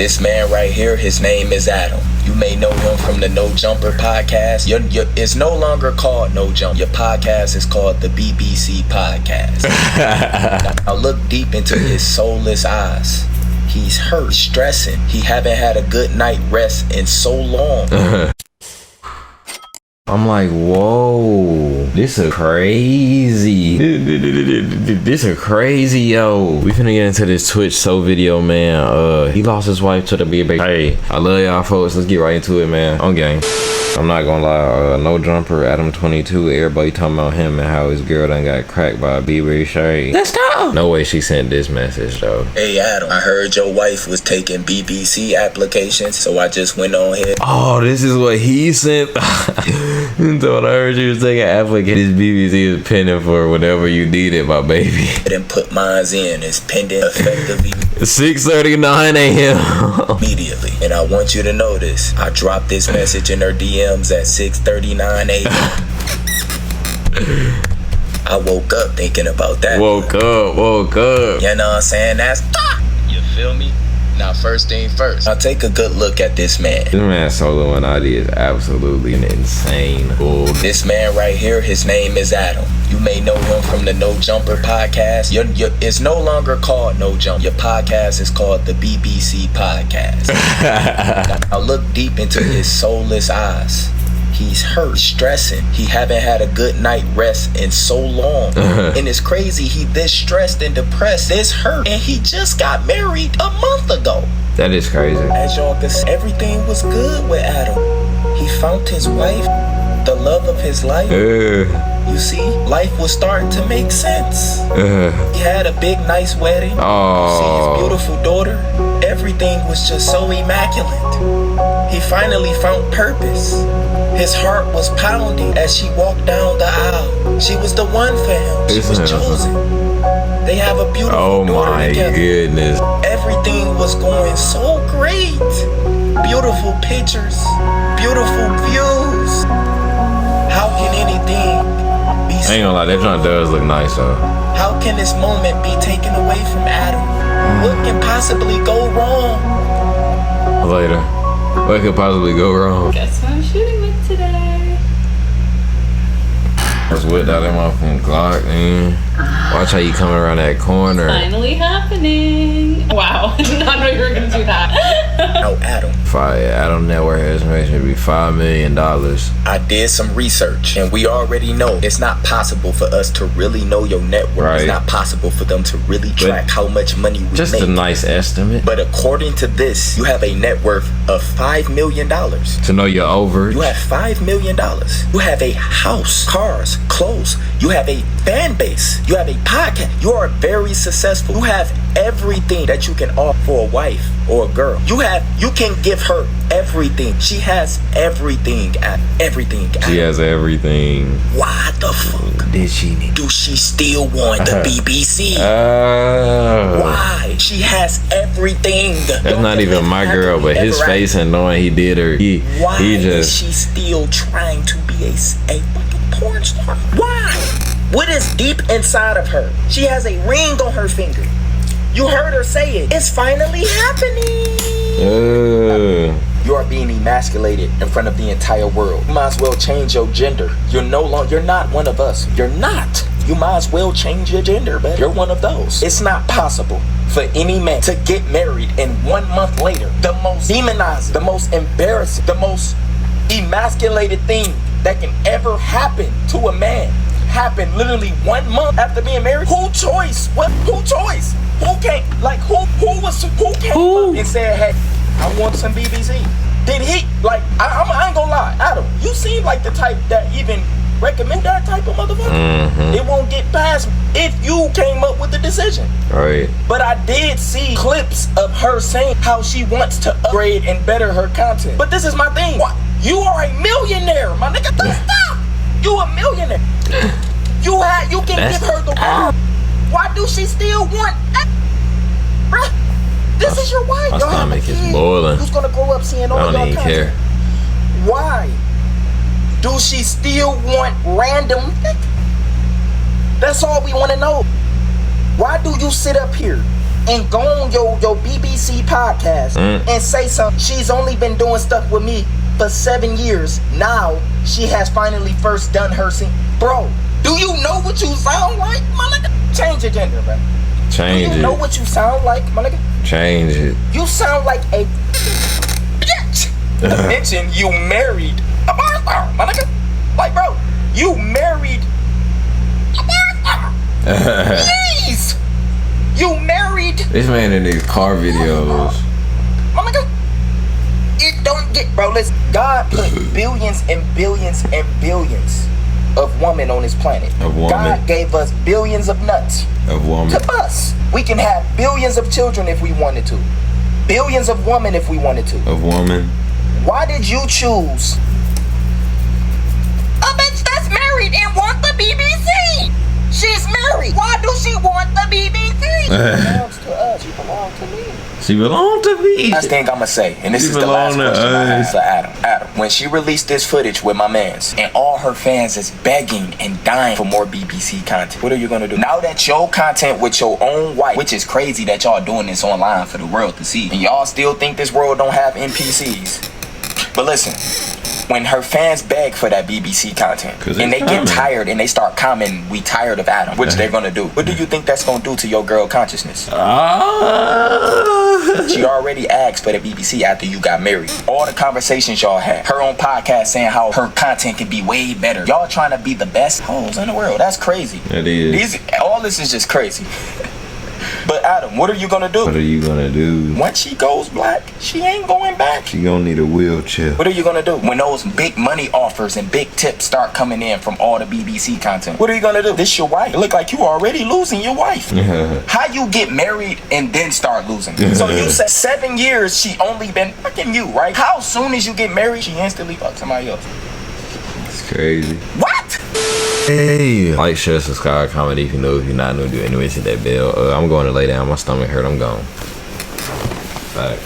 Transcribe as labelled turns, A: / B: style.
A: This man right here, his name is Adam. You may know him from the No Jumper podcast. It's no longer called No Jump. Your podcast is called the BBC Podcast. Now look deep into his soulless eyes. He's hurt, stressing. He haven't had a good night rest in so long.
B: I'm like, whoa, this is crazy. This is crazy, yo. We finna get into this Twitch video, man. He lost his wife to the BB. Hey, I love y'all folks. Let's get right into it, man. On game. I'm not gonna lie, No Jumper, Adam 22, everybody talking about him and how his girl done got cracked by a BB shade. Let's go. No way she sent this message, though.
A: Hey, Adam, I heard your wife was taking BBC applications, so I just went on here.
B: Oh, this is what he sent. So when I heard you was taking applications, BBC is pending for whenever you need it, my baby.
A: I didn't put mines in. It's pending effectively
B: 6:39 a.m.
A: immediately. And I want you to know this. I dropped this message in her DMs at 6:39 a.m. I woke up thinking about that.
B: Woke up.
A: You know what I'm saying? That's you feel me? Now, first thing first, I'll take a good look at this man.
B: This man solo and ID is absolutely insane.
A: This man right here, his name is Adam. You may know him from the No Jumper podcast. It's no longer called No Jump. Your podcast is called the BBC Podcast. Now look deep into his soulless eyes. He's hurt, stressing. He haven't had a good night rest in so long. And it's crazy, he this stressed and depressed, this hurt, and he just got married a month ago.
B: That is crazy.
A: As y'all can see, everything was good with Adam. He found his wife, the love of his life. You see, life was starting to make sense. He had a big, nice wedding. See his beautiful daughter. Everything was just so immaculate. He finally found purpose. His heart was pounding as she walked down the aisle. She was the one for him. She was chosen. They have a beautiful daughter together.
B: Goodness.
A: Everything was going so great. Beautiful pictures, beautiful views. How can anything be
B: I ain't gonna lie, that joint does look nice though.
A: How can this moment be taken away from Adam? What can possibly go wrong?
B: Later. What could possibly go wrong?
C: Guess what I'm shooting with today?
B: Just whipped out that motherfucking Glock, man. Watch how you come around that corner.
C: Finally happening. Wow, I did not know you were gonna do that.
A: No, Adam.
B: Adam network estimation would be $5 million.
A: I did some research, and we already know it's not possible for us to really know your network.
B: Right.
A: It's not possible for them to really track how much money we
B: just
A: make.
B: A nice estimate.
A: But according to this, you have a net worth of $5 million.
B: To know you're over.
A: You have $5 million. You have a house, cars, clothes. You have a fan base. You have a podcast. You are very successful. You have everything that you can offer for a wife or a girl. You can give her everything. She has everything. Everything.
B: She has everything.
A: Why the fuck
B: did she need?
A: Do she still want the BBC? Why? She has everything.
B: That's not even my girl, but his face and knowing he did her.
A: Why is she still trying to be a fucking porn star? Why? What is deep inside of her? She has a ring on her finger. You heard her say it. It's finally happening. You are being emasculated in front of the entire world. You might as well change your gender. You're not one of us. You're not. You might as well change your gender, but you're one of those. It's not possible for any man to get married and 1 month later, the most demonizing, the most embarrassing, the most emasculated thing that can ever happen to a man happened literally 1 month after being married. Who choice? What? Who choice? Who came? Like who came up and said, "Hey, I want some BBC"? Did he? Like I ain't gonna lie, Adam. You seem like the type that even recommend that type of motherfucker. It won't get past if you came up with the decision.
B: Right.
A: But I did see clips of her saying how she wants to upgrade and better her content. But this is my thing. What? You are a millionaire, my nigga. Stop. You a millionaire. You can give her the world. Why do she still want that? Bruh, this is your wife.
B: My stomach is boiling.
A: Who's gonna grow up seeing all
B: I don't even care.
A: Why do she still want random nigga? That's all we want to know. Why do you sit up here and go on your BBC podcast and say something. She's only been doing stuff with me for 7 years. Now she has finally first done her scene. Bro, do you know what you sound like, my nigga? Change your gender, bro.
B: Change it.
A: Do you know what you sound like, my nigga?
B: Change it.
A: You sound like a bitch. Mention you married a bar star, my nigga. Like, bro, you married a bar star. Please. You married.
B: This man in these car videos.
A: My nigga. It don't get, bro, listen. God put billions and billions and billions of women on this planet.
B: Of woman.
A: God gave us billions of nuts.
B: Of woman.
A: To us. We can have billions of children if we wanted to. Billions of women if we wanted to.
B: Of woman.
A: Why did you choose a bitch that's married and want the BBC? She's married. Why do she want the BBC? She belongs to us. She belongs to me.
B: She belonged to me.
A: Last thing I'ma say, and this is the last question I have for Adam. Adam, when she released this footage with my mans, and all her fans is begging and dying for more BBC content, what are you gonna do? Now that your content with your own wife, which is crazy that y'all doing this online for the world to see, and y'all still think this world don't have NPCs. But listen, when her fans beg for that BBC content, and they get tired and they start commenting, we tired of Adam, which they're gonna do. What do you think that's gonna do to your girl consciousness? She already asked for the BBC after you got married. All the conversations y'all had, her own podcast saying how her content can be way better. Y'all trying to be the best hoes in the world. That's crazy.
B: It is.
A: All this is just crazy. But Adam, what are you gonna do?
B: What are you gonna do?
A: Once she goes black, she ain't going back.
B: She gonna need a wheelchair.
A: What are you gonna do when those big money offers and big tips start coming in from all the BBC content? What are you gonna do? This your wife. It look like you already losing your wife. How you get married and then start losing? So you said 7 years she only been fucking you, right? How soon as you get married, she instantly fuck somebody else?
B: It's crazy.
A: What?
B: Hey, like, share, subscribe, comment if you know. If you're not new, do anyways, hit that bell. I'm going to lay down. My stomach hurt. I'm gone. All right.